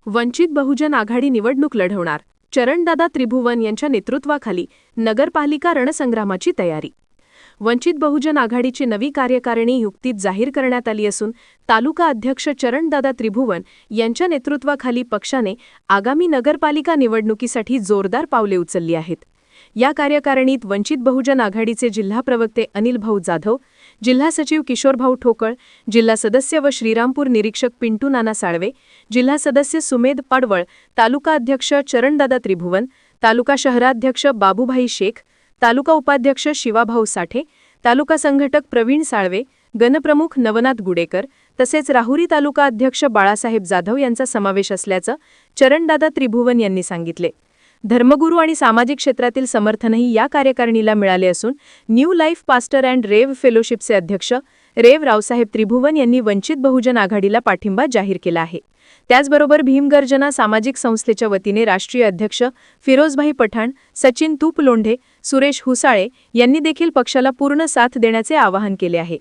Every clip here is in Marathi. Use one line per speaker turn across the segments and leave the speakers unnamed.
वंचित बहुजन आघाडी निवडणूक लढवणार चरणदादा त्रिभुवन यांच्या नेतृत्वाखाली नगरपालिका रणसंग्रामाची तयारी। वंचित बहुजन आघाडीची नवी कार्यकारिणी नुकतीच जाहीर करण्यात आली असून तालुका अध्यक्ष चरणदादा त्रिभुवन यांच्या नेतृत्वाखाली पक्षाने आगामी नगरपालिका निवडणुकीसाठी जोरदार पावले उचलली आहेत। या कार्यकारिणीत वंचित बहुजन आघाडीचे जिल्हा प्रवक्ते अनिल भाऊ जाधव, जिल्हा सचिव किशोर भाऊ ठोकळ, जिल्हा सदस्य व श्रीरामपूर निरीक्षक पिंटू नाना साळवे, जिल्हा सदस्य सुमेध पाडवळ, तालुका अध्यक्ष चरणदादा त्रिभुवन, तालुका शहराध्यक्ष बाबूभाई शेख, तालुका उपाध्यक्ष शिवाभाऊ साठे, तालुका संघटक प्रवीण साळवे, गणप्रमुख नवनाथ गुडेकर तसेच राहुरी तालुका अध्यक्ष बाळासाहेब जाधव यांचा समावेश असल्याचं चरणदादा त्रिभुवन यांनी सांगितले। धर्मगुरू आणि सामाजिक क्षेत्रातील समर्थनही या कार्यकारिणीला मिळाले असून न्यू लाईफ पास्टर अँड रेव फेलोशिपचे अध्यक्ष रेव रावसाहेब त्रिभुवन यांनी वंचित बहुजन आघाडीला पाठिंबा जाहीर केला आहे। त्याचबरोबर भीमगर्जना सामाजिक संस्थेच्या वतीने राष्ट्रीय अध्यक्ष फिरोजभाई पठाण, सचिन तुपलोंढे, सुरेश हुसाळे यांनी देखील पक्षाला पूर्ण साथ देण्याचे आवाहन केले आहे।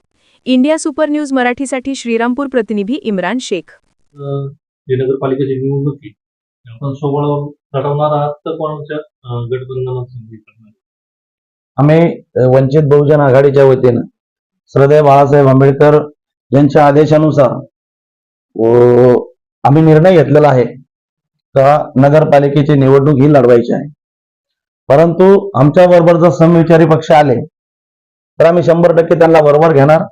इंडिया सुपर न्यूज मराठीसाठी श्रीरामपूर प्रतिनिधी इम्रान शेख।
नगरपालिकेची निवडणुकी आपण सोबत लढवणार आहात तर कोणाच्या गठबंधनात संधी करणार?
आम्ही वंचित बहुजन आघाडीच्या वतीनं श्रद्धेय बाळासाहेब आंबेडकर यांच्या आदेशानुसार आम्ही निर्णय घेतलेला आहे का नगरपालिकेची निवडणूक ही लढवायची आहे। परंतु आमच्या बरोबर जर समविचारी पक्ष आले तर आम्ही 100% त्यांना बरोबर घेणार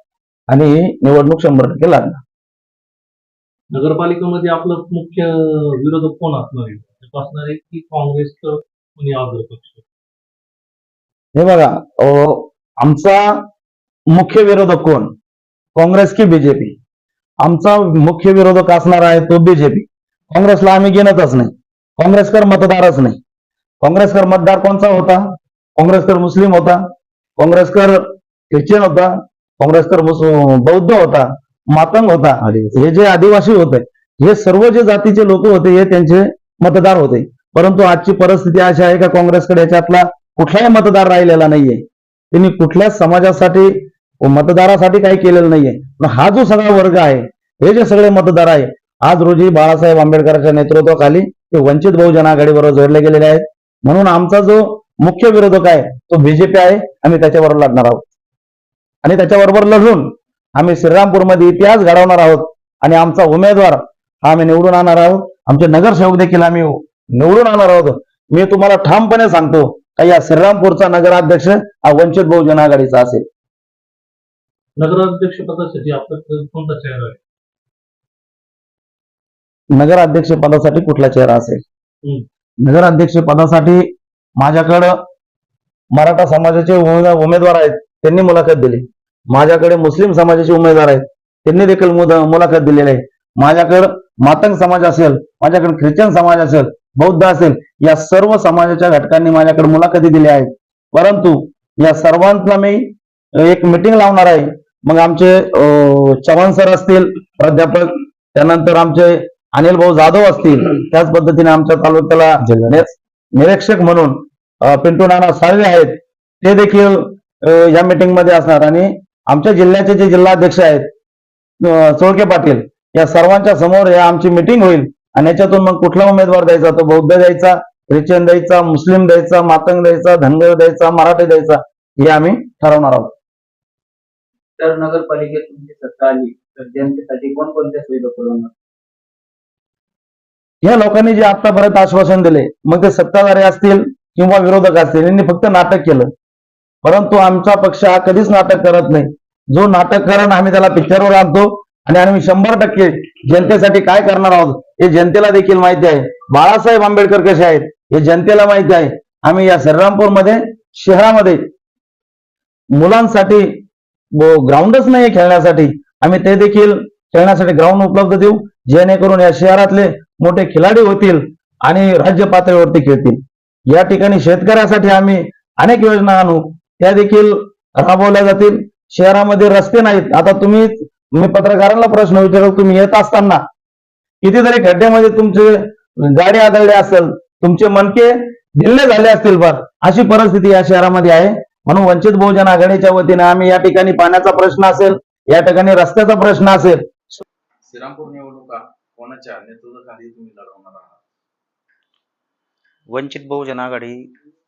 आणि ही निवडणूक 100% लढणार।
नगरपालिकेमध्ये आपलं मुख्य विरोधक कोण असणार आहे की काँग्रेस कोणी आग्रह पक्ष?
हे बघा, आमचा मुख्य विरोधक कोण, काँग्रेस की बीजेपी? आमचा मुख्य विरोधक असणार आहे तो बीजेपी। काँग्रेसला आम्ही घेणतच नाही, काँग्रेसकर मतदारच नाही। काँग्रेसकर मतदार कोणचा होता? काँग्रेसकर मुस्लिम होता, काँग्रेसकर ख्रिश्चन होता, काँग्रेसकर बौद्ध होता, मातंग होता, हे जे आदिवासी होते, हे सर्व जे जातीचे लोक होते हे त्यांचे मतदार होते। परंतु आजची परिस्थिती अशी आहे का काँग्रेसकडे याच्यातला कुठलाही मतदार राहिलेला नाहीये। त्यांनी कुठल्याच समाजासाठी मतदारासाठी काही केलेलं नाहीये। पण हा जो सगळा वर्ग आहे, हे जे सगळे मतदार आहे, आज रोजी बाळासाहेब आंबेडकरांच्या नेतृत्वाखाली ते वंचित बहुजन आघाडीबरोबर जोडले गेलेले आहेत। म्हणून आमचा जो मुख्य विरोधक आहे तो बीजेपी आहे। आम्ही त्याच्याबरोबर लढणार आहोत आणि त्याच्याबरोबर लढून आम्ही श्रीरामपूरमध्ये इतिहास घडवणार आहोत आणि आमचा उमेदवार हा आम्ही निवडून आणणार आहोत। आमचे नगरसेवक देखील आम्ही निवडून आणणार आहोत। मी तुम्हाला ठामपणे सांगतो का या श्रीरामपूरचा नगराध्यक्ष हा वंचित बहुजन आघाडीचा असेल।
नगराध्यक्ष पदासाठी आपला कोणता चेहरा आहे?
नगराध्यक्ष पदासाठी कुठला चेहरा असेल? नगराध्यक्ष पदासाठी माझ्याकडं मराठा समाजाचे उमेदवार आहेत, त्यांनी मुलाखत दिली। माझ्याकडे मुस्लिम समाजाचे उमेदवार आहेत, त्यांनी देखील मुलाखत दिलेली आहे। माझ्याकडे मातंग समाज असेल, माझ्याकडे ख्रिश्चन समाज असेल, बौद्ध असेल, या सर्व समाजाच्या घटकांनी माझ्याकडे मुलाखती दिल्या आहेत। परंतु या सर्वांना मी एक मीटिंग लावणार आहे। मग आमचे चव्हाण सर असतील प्राध्यापक, त्यानंतर आमचे अनिल भाऊ जाधव असतील, त्याच पद्धतीने आमच्या तालुक्याला निरीक्षक म्हणून पिंटू नाना साळवे आहेत, ते देखील या मीटिंग मध्ये असणार। आणि आमच्या जिल्ह्याचे जे जिल्हाध्यक्ष आहेत चोळके पाटील, या सर्वांच्या समोर या आमची मीटिंग होईल आणि याच्यातून मग कुठला उमेदवार द्यायचा, तो बौद्ध द्यायचा, ख्रिश्चन द्यायचा, मुस्लिम द्यायचा, मातंग द्यायचा, धनगर द्यायचा, मराठी द्यायचा, हे आम्ही ठरवणार आहोत।
तर नगरपालिकेत तुमची सत्ता आली तर जनतेसाठी कोणकोणत्या सुविधा पुरवणार?
या लोकांनी जे आतापर्यंत आश्वासन दिले, मग ते सत्ताधारी असतील किंवा विरोधक असतील, यांनी फक्त नाटक केलं। परंतु आमचा पक्ष हा कधीच नाटक करत नाही। जो नाटक करण आम्ही त्याला पिक्चरवर आणतो आणि आम्ही 100% जनतेसाठी काय करणार आहोत हे जनतेला देखील माहिती आहे। बाळासाहेब आंबेडकर कसे आहेत हे जनतेला माहिती आहे। आम्ही या श्रीरामपूरमध्ये शहरामध्ये मुलांसाठी ग्राउंडच नाही खेळण्यासाठी, आम्ही ते देखील खेळण्यासाठी ग्राउंड उपलब्ध देऊ, जेणेकरून या शहरातले मोठे खिलाडी होतील आणि राज्य पातळीवरती खेळतील। या ठिकाणी शेतकऱ्यासाठी आम्ही अनेक योजना आणू, त्या देखील राबवल्या जातील। शहरामध्ये रस्ते नाहीत। आता मी पत्रकारांना प्रश्न विचारतो, तुम्ही येत असताना कितीतरी खड्ड्यामध्ये तुमचे गाडी आदळली असेल, तुमचे मनके ढिल्ले झाले असतील, अशी परिस्थिती या शहरामध्ये आहे। म्हणून वंचित बहुजन आघाडीच्या वतीने आम्ही या ठिकाणी पाण्याचा प्रश्न असेल, या ठिकाणी रस्त्याचा प्रश्न असेल,
श्रीरामपूर निवडणुका
कोणाच्या नेतृत्वाखाली तुम्ही लढवणार आहात?
वंचित बहुजन आघाडी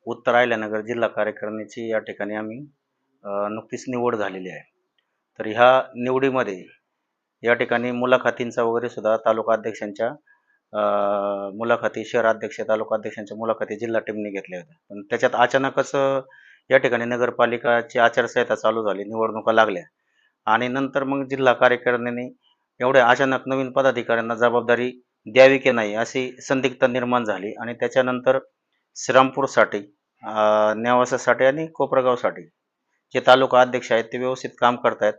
उत्तर अहिल्यानगर जिल्हा कार्यकारिणीची या ठिकाणी आम्ही नुकतीच निवड झालेली आहे. तर ह्या निवडीमध्ये या ठिकाणी मुलाखतींचा वगैरे सुद्धा तालुका अध्यक्षांच्या मुलाखती, शहराध्यक्ष, तालुका अध्यक्षांच्या मुलाखती जिल्हा टीमने घेतल्या होत्या. पण त्याच्यात अचानकच या ठिकाणी नगरपालिकाची आचारसंहिता चालू झाली, निवडणुका लागल्या आणि नंतर मग जिल्हा कार्यकारिणीने एवढ्या अचानक नवीन पदाधिकाऱ्यांना जबाबदारी द्यावी की नाही अशी संदिग्धता निर्माण झाली आणि त्याच्यानंतर श्रीरामपूरसाठी, नेवासासाठी आणि कोपरगावसाठी जे तालुका अध्यक्ष आहेत ते व्यवस्थित काम करतायत.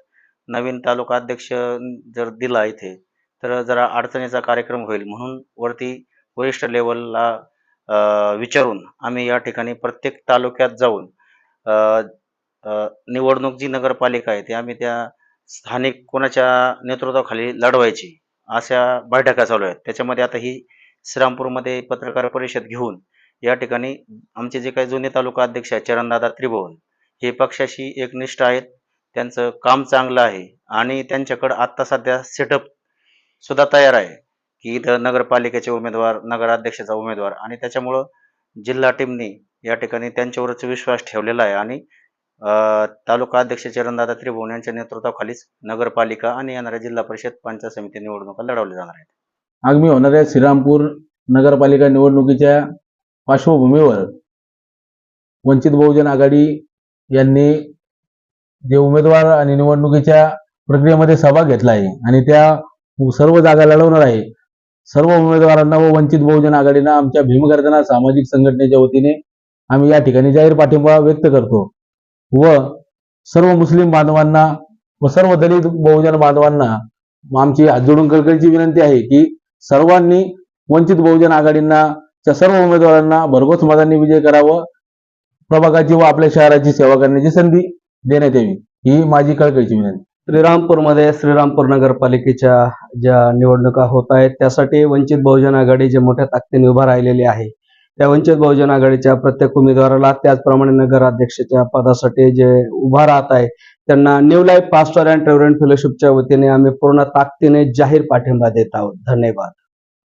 नवीन तालुका अध्यक्ष जर दिला इथे तर जरा अडचणीचा कार्यक्रम होईल म्हणून वरती वरिष्ठ लेवलला विचारून आम्ही या ठिकाणी प्रत्येक तालुक्यात जाऊन निवडणूक जी नगरपालिका आहे ती आम्ही त्या स्थानिक कोणाच्या नेतृत्वाखाली लढवायची अशा बैठका चालू आहेत. त्याच्यामध्ये आता ही श्रीरामपूरमध्ये पत्रकार परिषद घेऊन या ठिकाणी आमचे जे काही जुने तालुका अध्यक्ष आहेत चरणदादा त्रिभुवन हे पक्षाशी एकनिष्ठ आहेत, त्यांचं काम चांगलं आहे आणि त्यांच्याकडं आत्ता सध्या सेटअप सुद्धा तयार आहे की इथं नगरपालिकेचे उमेदवार, नगराध्यक्षाचा उमेदवार आणि त्याच्यामुळं जिल्हा टीमने या ठिकाणी त्यांच्यावरच विश्वास ठेवलेला आहे आणि तालुका अध्यक्ष चरणदादा त्रिभुवन यांच्या नेतृत्वाखालीच नगरपालिका आणि येणाऱ्या जिल्हा परिषद पंचायत समिती निवडणुका लढवल्या जाणार आहेत.
आगामी होणाऱ्या श्रीरामपूर नगरपालिका निवडणुकीच्या पार्श्वभूमीवर वंचित बहुजन आघाडी यांनी जे उमेदवार आणि निवडणुकीच्या प्रक्रियेमध्ये सहभाग घेतला आहे आणि त्या सर्व जागा लढवणार आहे. सर्व उमेदवारांना व वंचित बहुजन आघाडीनं आमच्या भीमगर्जना सामाजिक संघटनेच्या वतीने आम्ही या ठिकाणी जाहीर पाठिंबा व्यक्त करतो व सर्व मुस्लिम बांधवांना व सर्व दलित बहुजन बांधवांना आमची हात जोडून कळकळीची विनंती आहे की सर्वांनी वंचित बहुजन आघाडींना च्या सर्व उमेदवारांना भरघोस मतांनी विजय करावं, प्रभागाची व आपल्या शहराची सेवा करण्याची संधी देण्यात यावी ही माझी कळकळीची विनंती.
श्रीरामपूरमध्ये श्रीरामपूर नगरपालिकेच्या ज्या निवडणुका होत आहेत त्यासाठी वंचित बहुजन आघाडी जे मोठ्या ताकदीने उभा राहिलेली आहे त्या वंचित बहुजन आघाडीच्या प्रत्येक उमेदवाराला त्याचप्रमाणे नगराध्यक्षाच्या पदासाठी जे उभा राहत आहे त्यांना new life pastor and reverend फेलोशिपच्या वतीने आम्ही पूर्ण ताकदीने जाहीर पाठिंबा देत आहोत. धन्यवाद.